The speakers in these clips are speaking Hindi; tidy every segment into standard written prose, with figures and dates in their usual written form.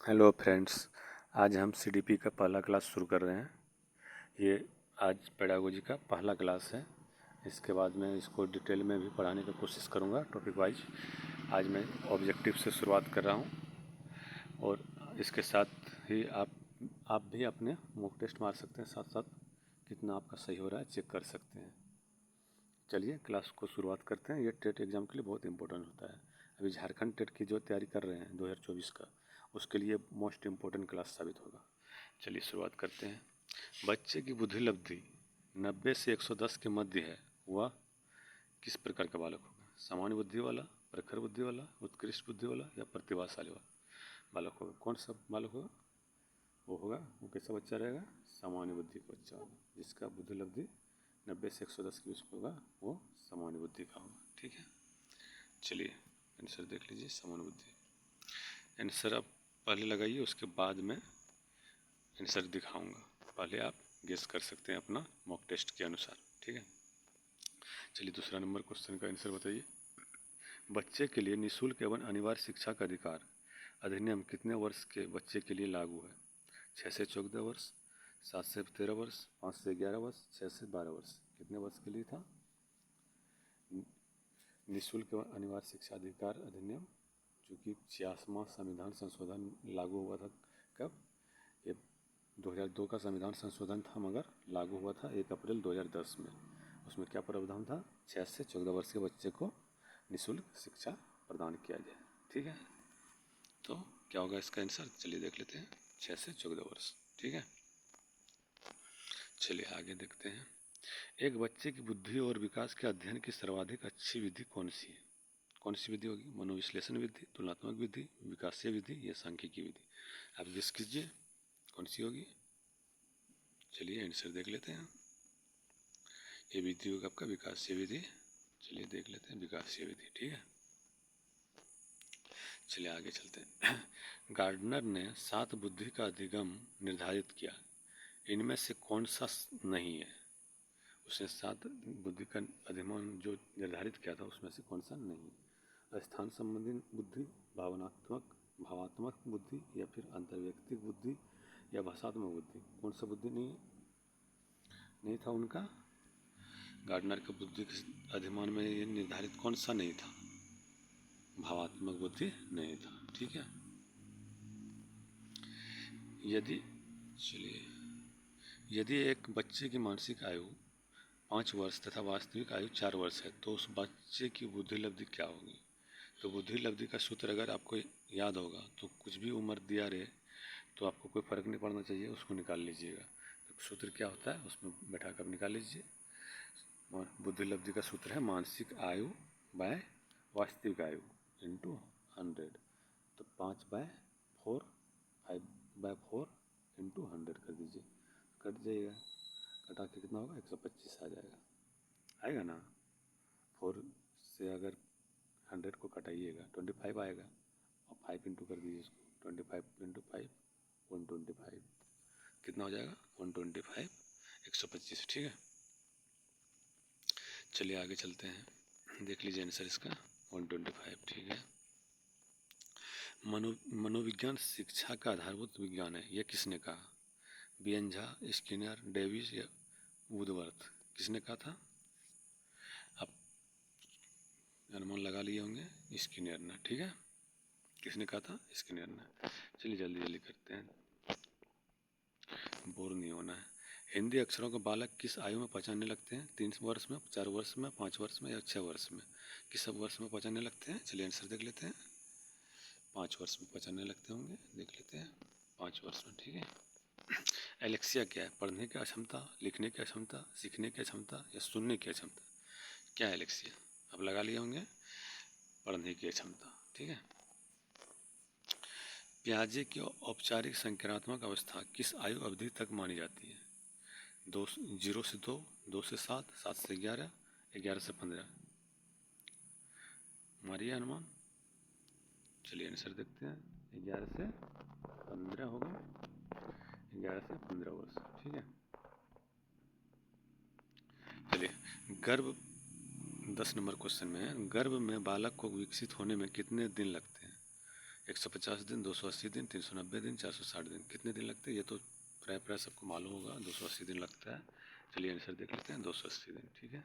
हेलो फ्रेंड्स, आज हम सीडीपी का पहला क्लास शुरू कर रहे हैं। ये आज पेडागोजी का पहला क्लास है। इसके बाद मैं इसको डिटेल में भी पढ़ाने की कोशिश करूँगा टॉपिक वाइज। आज मैं ऑब्जेक्टिव से शुरुआत कर रहा हूँ और इसके साथ ही आप भी अपने मॉक टेस्ट मार सकते हैं, साथ साथ कितना आपका सही हो रहा है चेक कर सकते हैं। चलिए क्लास को शुरुआत करते हैं। ये टेट एग्ज़ाम के लिए बहुत इंपॉर्टेंट होता है। अभी झारखंड टेट की जो तैयारी कर रहे हैं 2024 का, उसके लिए मोस्ट इम्पोर्टेंट क्लास साबित होगा। चलिए शुरुआत करते हैं। बच्चे की बुद्धि लब्धि 90 से 110 के मध्य है, वह किस प्रकार का बालक होगा? सामान्य बुद्धि वाला, प्रखर बुद्धि वाला, उत्कृष्ट बुद्धि वाला या प्रतिभाशाली वाला बालक होगा? कौन सा बालक होगा? वो कैसा बच्चा रहेगा? सामान्य बुद्धि का बच्चा होगा। जिसका बुद्धि लब्धि 90 से 110 के बीच होगा वो सामान्य बुद्धि का होगा। ठीक है, चलिए आंसर देख लीजिए। सामान्य बुद्धि आंसर आप पहले लगाइए, उसके बाद में आंसर दिखाऊंगा। पहले आप गेस कर सकते हैं अपना मॉक टेस्ट के अनुसार। ठीक है, चलिए दूसरा नंबर क्वेश्चन का आंसर बताइए। बच्चे के लिए निःशुल्क एवं अनिवार्य शिक्षा का अधिकार अधिनियम कितने वर्ष के बच्चे के लिए लागू है? 6 से 14 वर्ष, 7 से 13 वर्ष, 5 से 11 वर्ष, 6 से 12 वर्ष। कितने वर्ष के लिए था निःशुल्क एवं अनिवार्य शिक्षा अधिकार अधिनियम, जो कि 86वां संविधान संशोधन लागू हुआ था? कब? ये 2002 का संविधान संशोधन था, मगर लागू हुआ था 1 अप्रैल 2010 में। उसमें क्या प्रावधान था? 6 से 14 वर्ष के बच्चे को निःशुल्क शिक्षा प्रदान किया जाए। ठीक है, तो क्या होगा इसका आंसर? चलिए देख लेते हैं। 6 से 14 वर्ष। ठीक है, चलिए आगे देखते हैं। एक बच्चे की बुद्धि और विकास के अध्ययन की सर्वाधिक अच्छी विधि कौन सी है? कौन सी विधि होगी? मनोविश्लेषण विधि, तुलनात्मक विधि, विकासीय विधि या सांख्यिकी विधि? आप गेस कीजिए कौन सी होगी। चलिए आंसर देख लेते हैं। ये विधि होगा आपका विकासीय विधि। चलिए देख लेते हैं विकासीय विधि। ठीक है, चलिए आगे चलते हैं। गार्डनर ने 7 बुद्धि का अधिगम निर्धारित किया, इनमें से कौन सा नहीं है? उसने 7 बुद्धि का अधिगम जो निर्धारित किया था उसमें से कौन सा नहीं है? स्थान संबंधी बुद्धि, भावात्मक बुद्धि या फिर अंतर्व्यक्तिक बुद्धि या भाषात्मक बुद्धि? कौन सा बुद्धि नहीं था उनका? गार्डनर के बुद्धि के अधिमान में ये निर्धारित कौन सा नहीं था? भावात्मक बुद्धि नहीं था। ठीक है, यदि एक बच्चे की मानसिक आयु 5 वर्ष तथा वास्तविक आयु 4 वर्ष है, तो उस बच्चे की बुद्धि लब्धि क्या होगी? तो बुद्धि लब्धि का सूत्र अगर आपको याद होगा तो कुछ भी उम्र दिया रहे तो आपको कोई फ़र्क नहीं पड़ना चाहिए, उसको निकाल लीजिएगा। तो सूत्र क्या होता है उसमें बैठा कर निकाल लीजिए। बुद्धि लब्धि का सूत्र है मानसिक आयु बाय वास्तविक आयु इंटू 100। तो 5/4, 5/4 इंटू 100 कर दीजिए, कट जाइएगा। कटा के कितना होगा? 125 आ जाएगा। आएगा ना? 4 से अगर 100 को कटाइएगा 25 आएगा, और 5 इंटू कर दीजिए इसको। 25 इंटू 5 125। कितना हो जाएगा? 125, 125। ठीक है, चलिए आगे चलते हैं। देख लीजिए आंसर इसका 125। ठीक है, मनोविज्ञान शिक्षा का आधारभूत विज्ञान है, यह किसने कहा? बीएन झा, स्किनर, डेविस या वुडवर्थ? किसने कहा था? आप अनुमान लगा लिए होंगे, स्किनर ने। ठीक है, किसने कहा था? स्किनर ने। चलिए जल्दी जल्दी करते हैं, बोर नहीं होना है। हिंदी अक्षरों को बालक किस आयु में पहचानने लगते हैं? 3 वर्ष में, 4 वर्ष में, 5 वर्ष में या 6 वर्ष में? किस वर्ष में पहचानने लगते हैं? चलिए आंसर देख लेते हैं। 5 वर्ष में पहचानने लगते होंगे, देख लेते हैं। 5 वर्ष में। ठीक है, एलेक्सिया क्या है? पढ़ने की अक्षमता, लिखने की अक्षमता, सीखने की क्षमता या सुनने की क्षमता? क्या है एलेक्सिया? अब लगा लिए होंगे, पढ़ने की क्षमता। ठीक है, प्याजे की औपचारिक संख्यात्मक अवस्था किस आयु अवधि तक मानी जाती है? 0 से 2, 2 से 7, 7 से 11, 11 से 15? मारिए अनुमान। चलिए आंसर देखते हैं। 11 से 15 होगा, 11 से 15 वर्ष। ठीक है, चलिए गर्भ 10 नंबर क्वेश्चन में है, गर्भ में बालक को विकसित होने में कितने दिन लगते हैं? 150 दिन, 280 दिन, 390 दिन, 460 दिन, कितने दिन लगते हैं ये तो प्राय सबको मालूम होगा। 280 दिन लगता है। चलिए आंसर देख लेते हैं, 280 दिन। ठीक है,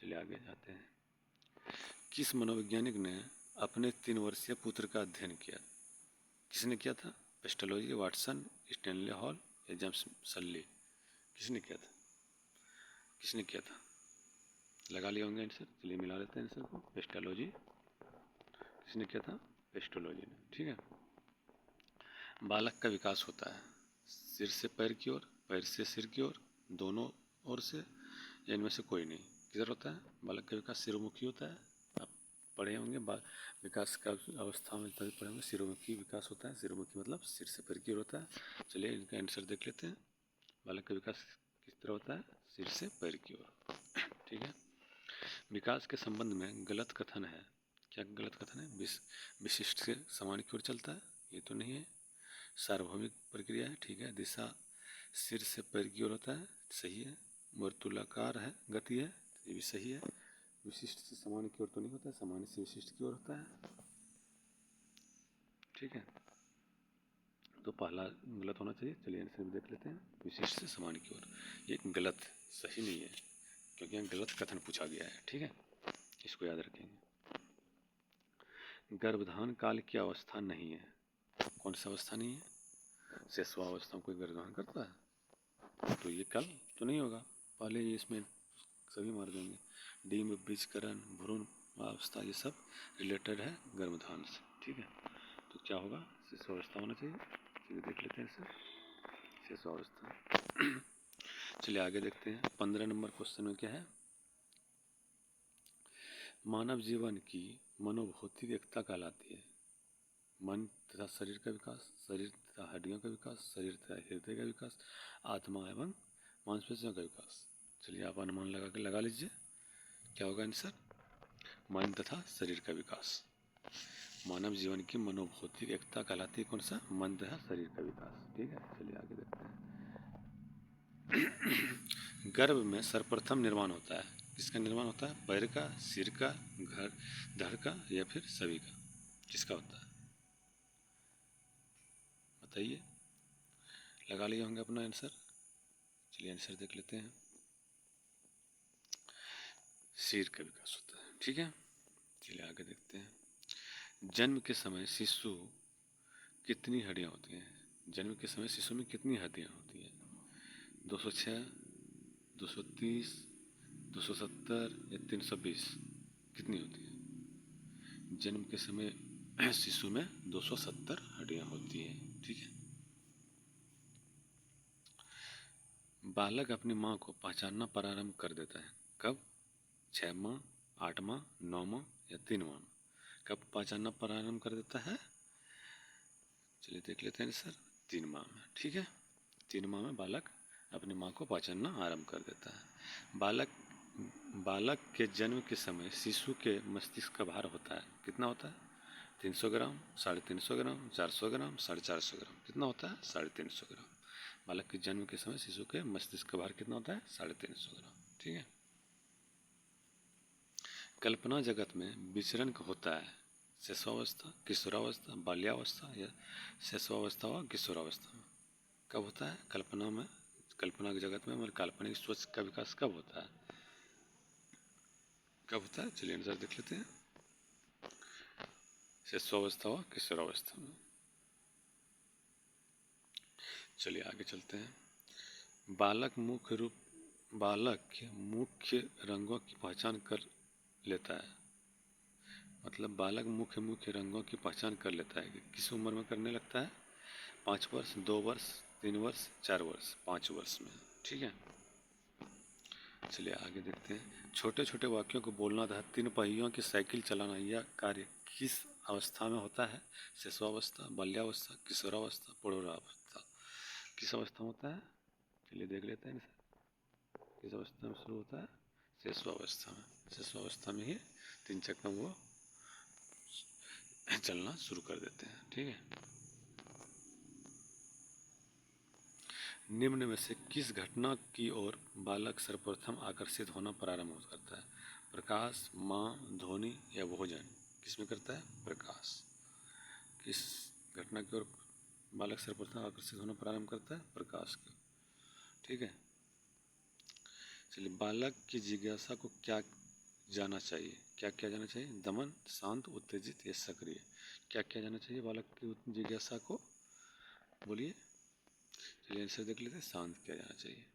चलिए आगे जाते हैं। किस मनोवैज्ञानिक ने अपने 3 वर्षीय पुत्र का अध्ययन किया? किसने किया था? पेस्टोलॉजी, वाटसन, स्टैनले हॉल या जेम्स सल्ली? किसने किया था? किसने किया था? लगा लिया होंगे आंसर। चलिए मिला लेते हैं आंसर को। पेस्टोलॉजी, किसने किया था? पेस्टोलॉजी ने। ठीक है। बालक का विकास होता है सिर से पैर की ओर, पैर से सिर की ओर, दोनों ओर से, या इनमें से कोई नहीं? किधर होता है बालक का विकास? सिरोमुखी होता है। आप पढ़े होंगे विकास का अवस्था में, तभी पढ़े होंगे। सिरोमुखी विकास होता है। सिरोमुखी मतलब सिर से पैर की ओर होता है। चलिए इनका आंसर देख लेते हैं। बालक का विकास किस तरह होता है? सिर से पैर की ओर। ठीक है। विकास के संबंध में गलत कथन है। क्या गलत कथन है? विशिष्ट से सामान्य की ओर चलता है, ये तो नहीं है। सार्वभौमिक प्रक्रिया है, ठीक है। दिशा सिर से पैर की ओर होता है, सही है। वर्तुलाकार है, गति है, ये भी सही है। विशिष्ट से सामान्य की ओर तो नहीं होता है, सामान्य से विशिष्ट की ओर होता है। ठीक है, तो पहला गलत होना चाहिए। चलिए आंसर भी देख लेते हैं। विशिष्ट से सामान्य की ओर, ये गलत, सही नहीं है, क्योंकि यहाँ गलत कथन पूछा गया है। ठीक है, इसको याद रखेंगे। गर्भधान काल की अवस्था नहीं है। कौन सा अवस्था नहीं है? शेषवावस्था में कोई गर्भधान करता है? तो ये कल तो नहीं होगा, पहले ही इसमें सभी मार देंगे। डिम्ब, बीजकरण, भ्रूण अवस्था, ये सब रिलेटेड है गर्भधान से। ठीक है, तो क्या होगा? शेषवावस्था होना चाहिए। चलिए देख लेते हैं इसे, शेषवावस्था। चलिए आगे देखते हैं। 15 नंबर क्वेश्चन में क्या है? मानव जीवन की मनोभौतिक एकता कहलाती है। मन तथा शरीर का विकास, शरीर तथा हड्डियों का विकास, शरीर तथा हृदय का विकास, आत्मा एवं मांसपेशियों का विकास। चलिए आप अनुमान लगा लीजिए, क्या होगा आंसर? मन तथा शरीर का विकास। मानव जीवन की मनोभौतिक एकता कहलाती है कौन सा? मन तथा शरीर का विकास। ठीक है, चलिए आगे देखते हैं। गर्भ में सर्वप्रथम निर्माण होता है, किसका निर्माण होता है? पैर का, सिर का, धड़ का, या फिर सभी का? किसका होता है बताइए। लगा लिए होंगे अपना आंसर। चलिए आंसर देख लेते हैं। सिर का विकास होता है। ठीक है, चलिए आगे देखते हैं। जन्म के समय शिशु कितनी हड्डियां होती हैं? जन्म के समय शिशु में कितनी हड्डियां होती हैं? 206, 230, 270 या 320? कितनी होती है? जन्म के समय शिशु में 270 हड्डियां होती हैं। ठीक है। बालक अपनी माँ को पहचानना प्रारंभ कर देता है कब? 6 माह, 8 माह, 9 माह या 3 माह? कब पहचानना प्रारंभ कर देता है? चलिए देख लेते हैं सर। 3 माह में। ठीक है, 3 माह में बालक अपनी माँ को पहचानना आरंभ कर देता है। बालक के जन्म के समय शिशु के मस्तिष्क का भार होता है, कितना होता है? 300 ग्राम, 350 ग्राम, 400 ग्राम, 450 ग्राम? कितना होता है? 350 ग्राम। बालक के जन्म के समय शिशु के मस्तिष्क का भार कितना होता है? 350 ग्राम। ठीक है। कल्पना जगत में विचरण होता है शिशुअवस्था, किशोरावस्था, बाल्यावस्था या शिशुअवस्था व किशोरावस्था में? कब होता है कल्पना में? कल्पना की जगत में, मतलब काल्पनिक सोच का विकास कब होता है? कब होता है? चलिए आंसर देख लेते हैं। शिशुअवस्था व किशोरावस्था में। चलिए आगे चलते हैं। बालक मुख्य रंगों की पहचान कर लेता है, मतलब बालक मुख्य रंगों की पहचान कर लेता है कि किस उम्र में करने लगता है? 5 वर्ष, 2 वर्ष, 3 वर्ष, 4 वर्ष? 5 वर्ष में। ठीक है, चलिए आगे देखते हैं। छोटे छोटे वाक्यों को बोलना तथा 3 पहियों की साइकिल चलाना, यह कार्य किस अवस्था में होता है? शिशुअवस्था, बाल्यावस्था, किशोरावस्था, प्रौढ़ावस्था? किस अवस्था में होता है? चलिए देख लेते हैं। किस अवस्था में शुरू होता है? शिशुअवस्था में। शिशुअवस्था में ही 3 चक्कर वो चलना शुरू कर देते हैं। ठीक है, निम्न में से किस घटना की ओर बालक सर्वप्रथम आकर्षित होना प्रारंभ करता है? प्रकाश, माँ, ध्वनि या भोजन? किसमें करता है? प्रकाश। किस घटना की ओर बालक सर्वप्रथम आकर्षित होना प्रारंभ करता है? प्रकाश का। ठीक है, चलिए, बालक की जिज्ञासा को क्या जाना चाहिए? क्या क्या जाना चाहिए? दमन, शांत, उत्तेजित या सक्रिय? क्या क्या जाना चाहिए बालक की जिज्ञासा को? बोलिए। चलिए आंसर देख लेते हैं, शांत किया जाना चाहिए।